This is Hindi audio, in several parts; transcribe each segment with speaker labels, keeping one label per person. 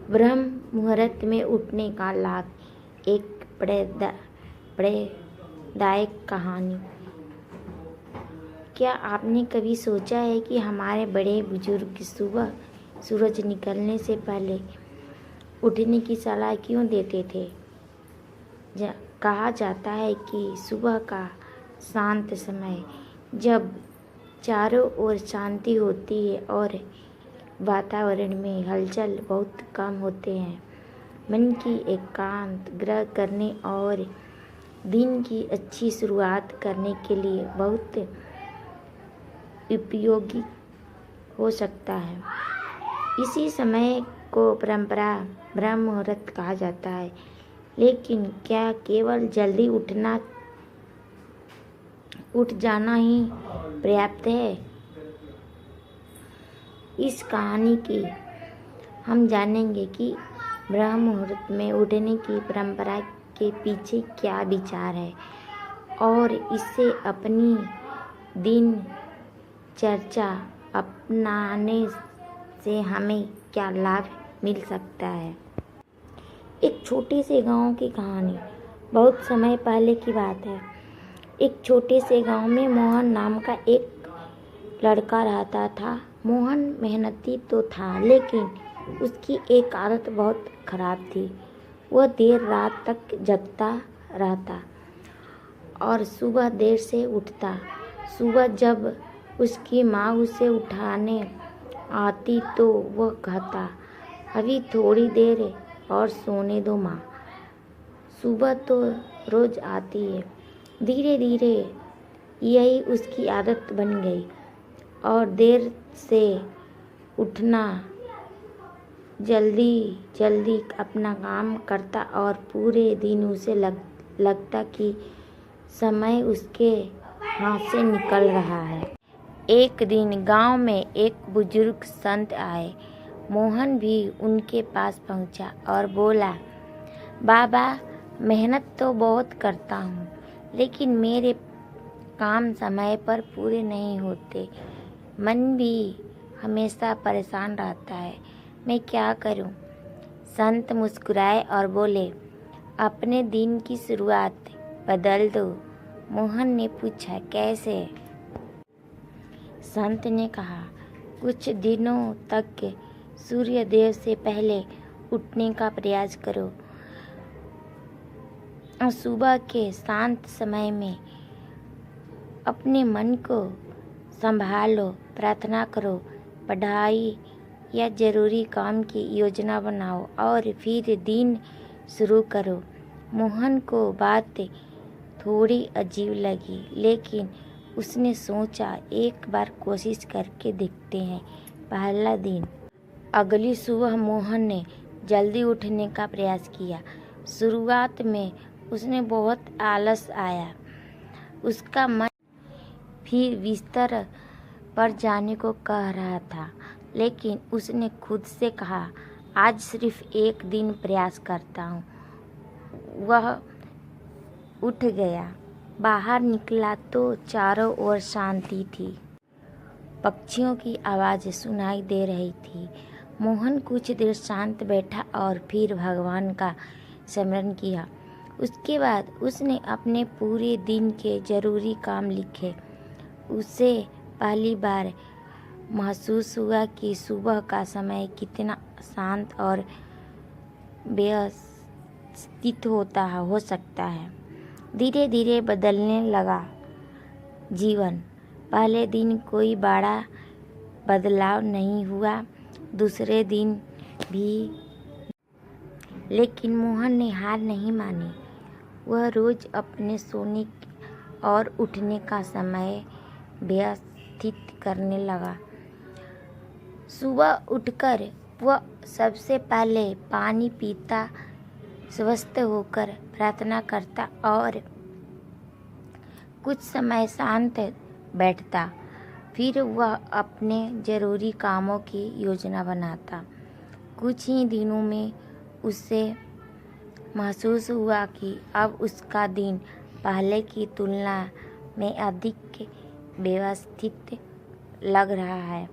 Speaker 1: ब्रह्म मुहूर्त में उठने का लाभ। एक प्रेरणादायक कहानी। क्या आपने कभी सोचा है कि हमारे बड़े बुजुर्ग सुबह सूरज निकलने से पहले उठने की सलाह क्यों देते थे? कहा जाता है कि सुबह का शांत समय, जब चारों ओर शांति होती है और वातावरण में हलचल बहुत कम होते हैं, मन की एकांत ग्रह करने और दिन की अच्छी शुरुआत करने के लिए बहुत उपयोगी हो सकता है। इसी समय को परंपरा ब्रह्म मुहूर्त कहा जाता है। लेकिन क्या केवल जल्दी उठ जाना ही पर्याप्त है? इस कहानी की हम जानेंगे कि ब्रह्म मुहूर्त में उठने की परंपरा के पीछे क्या विचार है और इससे अपनी दिनचर्या अपनाने से हमें क्या लाभ मिल सकता है। एक छोटे से गांव की कहानी। बहुत समय पहले की बात है। एक छोटे से गांव में मोहन नाम का एक लड़का रहता था। मोहन मेहनती तो था, लेकिन उसकी एक आदत बहुत खराब थी। वह देर रात तक जगता रहता और सुबह देर से उठता। सुबह जब उसकी माँ उसे उठाने आती तो वह कहता, अभी थोड़ी देर और सोने दो माँ। सुबह तो रोज आती है। धीरे धीरे यही उसकी आदत बन गई और देर से उठना, जल्दी अपना काम करता और पूरे दिन उसे लगता कि समय उसके हाथ से निकल रहा है। एक दिन गांव में एक बुजुर्ग संत आए। मोहन भी उनके पास पहुंचा और बोला, बाबा, मेहनत तो बहुत करता हूँ, लेकिन मेरे काम समय पर पूरे नहीं होते। मन भी हमेशा परेशान रहता है। मैं क्या करूं? संत मुस्कुराए और बोले, अपने दिन की शुरुआत बदल दो। मोहन ने पूछा, कैसे? संत ने कहा, कुछ दिनों तक सूर्योदय से पहले उठने का प्रयास करो और सुबह के शांत समय में अपने मन को संभालो, प्रार्थना करो, पढ़ाई या जरूरी काम की योजना बनाओ और फिर दिन शुरू करो। मोहन को बात थोड़ी अजीब लगी, लेकिन उसने सोचा, एक बार कोशिश करके देखते हैं। पहला दिन। अगली सुबह मोहन ने जल्दी उठने का प्रयास किया। शुरुआत में उसने बहुत आलस आया। उसका मन फिर बिस्तर पर जाने को कह रहा था, लेकिन उसने खुद से कहा, आज सिर्फ एक दिन प्रयास करता हूँ। वह उठ गया। बाहर निकला तो चारों ओर शांति थी। पक्षियों की आवाज़ सुनाई दे रही थी। मोहन कुछ देर शांत बैठा और फिर भगवान का स्मरण किया। उसके बाद उसने अपने पूरे दिन के जरूरी काम लिखे। उसे पहली बार महसूस हुआ कि सुबह का समय कितना शांत और व्यवस्थित हो सकता है। धीरे धीरे बदलने लगा जीवन। पहले दिन कोई बड़ा बदलाव नहीं हुआ, दूसरे दिन भी, लेकिन मोहन ने हार नहीं मानी। वह रोज अपने सोने और उठने का समय व्यवस्थित करने लगा। सुबह उठकर वह सबसे पहले पानी पीता, स्वस्थ होकर प्रार्थना करता और कुछ समय शांत बैठता। फिर वह अपने जरूरी कामों की योजना बनाता। कुछ ही दिनों में उसे महसूस हुआ कि अब उसका दिन पहले की तुलना में अधिक व्यवस्थित लग रहा है।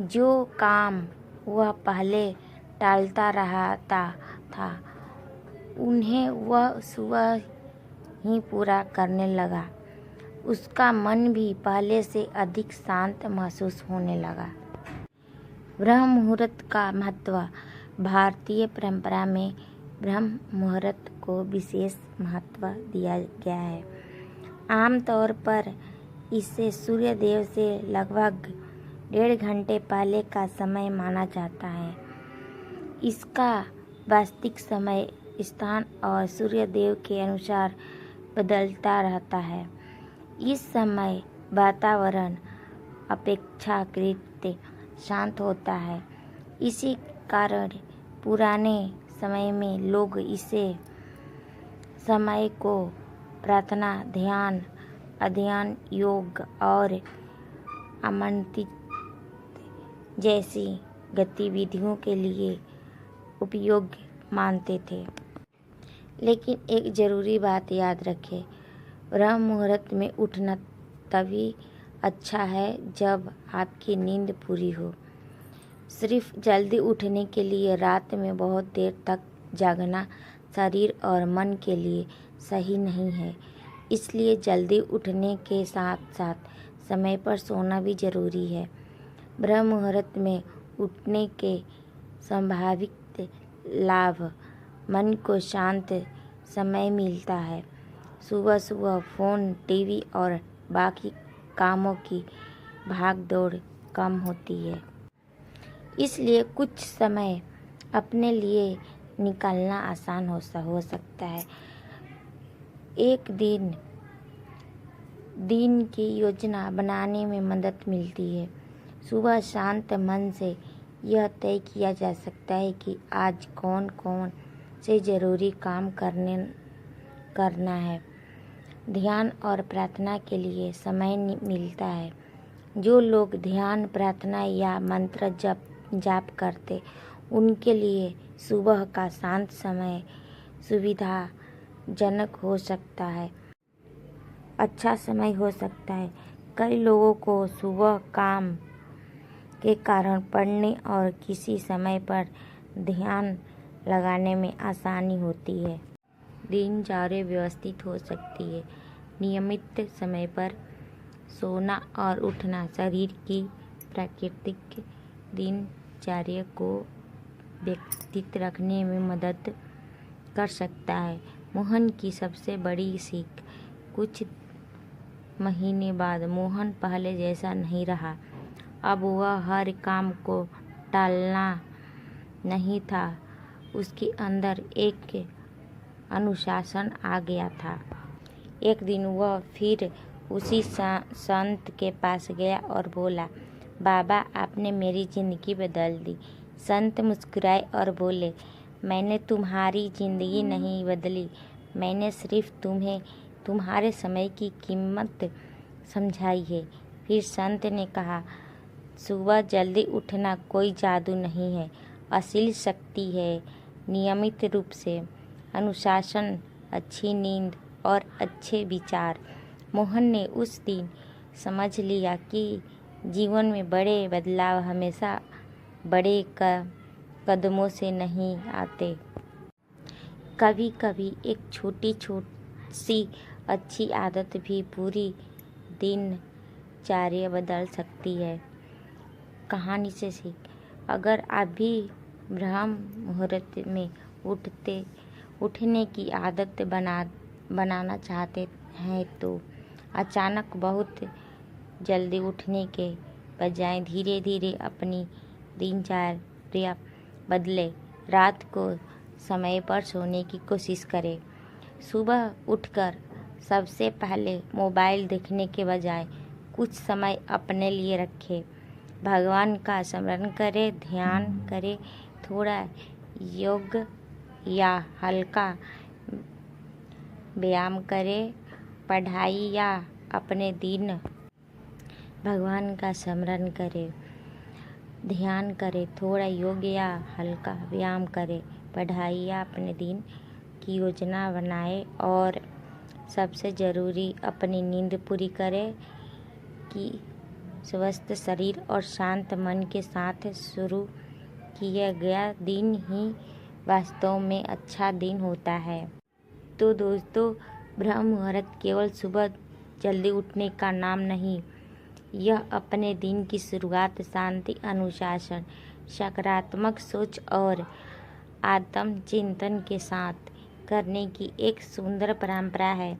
Speaker 1: जो काम वह पहले टालता रहता था, उन्हें वह सुबह ही पूरा करने लगा। उसका मन भी पहले से अधिक शांत महसूस होने लगा। ब्रह्म मुहूर्त का महत्व। भारतीय परंपरा में ब्रह्म मुहूर्त को विशेष महत्व दिया गया है। आमतौर पर इसे सूर्य देव से लगभग 1.5 घंटे पहले का समय माना जाता है। इसका वास्तविक समय स्थान और सूर्य देव के अनुसार बदलता रहता है। इस समय वातावरण अपेक्षाकृत शांत होता है। इसी कारण पुराने समय में लोग इसे समय को प्रार्थना, ध्यान, अध्ययन, योग और आमंत्रित जैसी गतिविधियों के लिए उपयोगी मानते थे। लेकिन एक ज़रूरी बात याद रखें, ब्रह्म मुहूर्त में उठना तभी अच्छा है जब आपकी नींद पूरी हो। सिर्फ जल्दी उठने के लिए रात में बहुत देर तक जागना शरीर और मन के लिए सही नहीं है। इसलिए जल्दी उठने के साथ साथ समय पर सोना भी जरूरी है। ब्रह्म मुहूर्त में उठने के संभावित लाभ। मन को शांत समय मिलता है। सुबह सुबह फ़ोन, टीवी और बाकी कामों की भागदौड़ कम होती है। इसलिए कुछ समय अपने लिए निकालना आसान हो सकता है। एक दिन की योजना बनाने में मदद मिलती है। सुबह शांत मन से यह तय किया जा सकता है कि आज कौन कौन से ज़रूरी काम करना है। ध्यान और प्रार्थना के लिए समय मिलता है। जो लोग ध्यान, प्रार्थना या मंत्र जाप करते, उनके लिए सुबह का शांत समय सुविधाजनक हो सकता है, अच्छा समय हो सकता है। कई लोगों को सुबह काम के कारण पढ़ने और किसी समय पर ध्यान लगाने में आसानी होती है। दिनचर्या व्यवस्थित हो सकती है। नियमित समय पर सोना और उठना शरीर की प्राकृतिक दिनचर्या को व्यवस्थित रखने में मदद कर सकता है। मोहन की सबसे बड़ी सीख। कुछ महीने बाद मोहन पहले जैसा नहीं रहा। अब वह हर काम को टालना नहीं था। उसके अंदर एक अनुशासन आ गया था। एक दिन वह फिर उसी संत के पास गया और बोला, बाबा, आपने मेरी ज़िंदगी बदल दी। संत मुस्कुराए और बोले, मैंने तुम्हारी ज़िंदगी नहीं बदली, मैंने सिर्फ तुम्हें तुम्हारे समय की कीमत समझाई है। फिर संत ने कहा, सुबह जल्दी उठना कोई जादू नहीं है, असली शक्ति है नियमित रूप से अनुशासन, अच्छी नींद और अच्छे विचार। मोहन ने उस दिन समझ लिया कि जीवन में बड़े बदलाव हमेशा बड़े कदमों से नहीं आते। कभी कभी एक छोटी सी अच्छी आदत भी पूरी दिनचर्या बदल सकती है। कहानी से सीख। अगर आप भी ब्रह्म मुहूर्त में उठने की आदत बनाना चाहते हैं तो अचानक बहुत जल्दी उठने के बजाय धीरे धीरे अपनी दिनचर्या बदलें। रात को समय पर सोने की कोशिश करें। सुबह उठकर सबसे पहले मोबाइल देखने के बजाय कुछ समय अपने लिए रखें। भगवान का स्मरण करें, ध्यान करें, थोड़ा योग या हल्का व्यायाम करें, पढ़ाई या अपने दिन भगवान का स्मरण करें, ध्यान करें, थोड़ा योग या हल्का व्यायाम करें, पढ़ाई या अपने दिन की योजना बनाएं और सबसे ज़रूरी अपनी नींद पूरी करें कि स्वस्थ शरीर और शांत मन के साथ शुरू किया गया दिन ही वास्तव में अच्छा दिन होता है। तो दोस्तों, ब्रह्म मुहूर्त केवल सुबह जल्दी उठने का नाम नहीं, यह अपने दिन की शुरुआत शांति, अनुशासन, सकारात्मक सोच और आत्मचिंतन के साथ करने की एक सुंदर परंपरा है।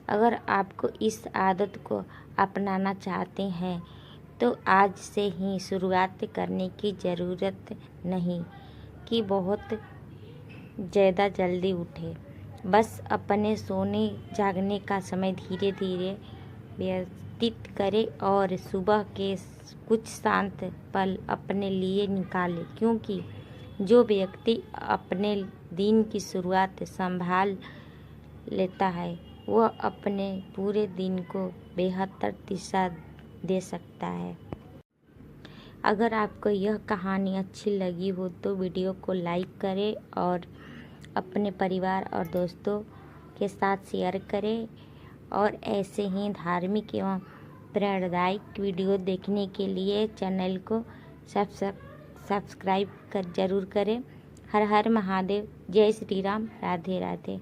Speaker 1: अगर आपको इस आदत को अपनाना चाहते हैं तो आज से ही शुरुआत करने की ज़रूरत नहीं कि बहुत ज़्यादा जल्दी उठे। बस अपने सोने जागने का समय धीरे धीरे व्यतीत करें और सुबह के कुछ शांत पल अपने लिए निकालें, क्योंकि जो व्यक्ति अपने दिन की शुरुआत संभाल लेता है वह अपने पूरे दिन को बेहतर दिशा दे सकता है। अगर आपको यह कहानी अच्छी लगी हो तो वीडियो को लाइक करें और अपने परिवार और दोस्तों के साथ शेयर करें, और ऐसे ही धार्मिक एवं प्रेरणादायक वीडियो देखने के लिए चैनल को सब्सक्राइब जरूर करें। हर हर महादेव, जय श्री राम, राधे राधे।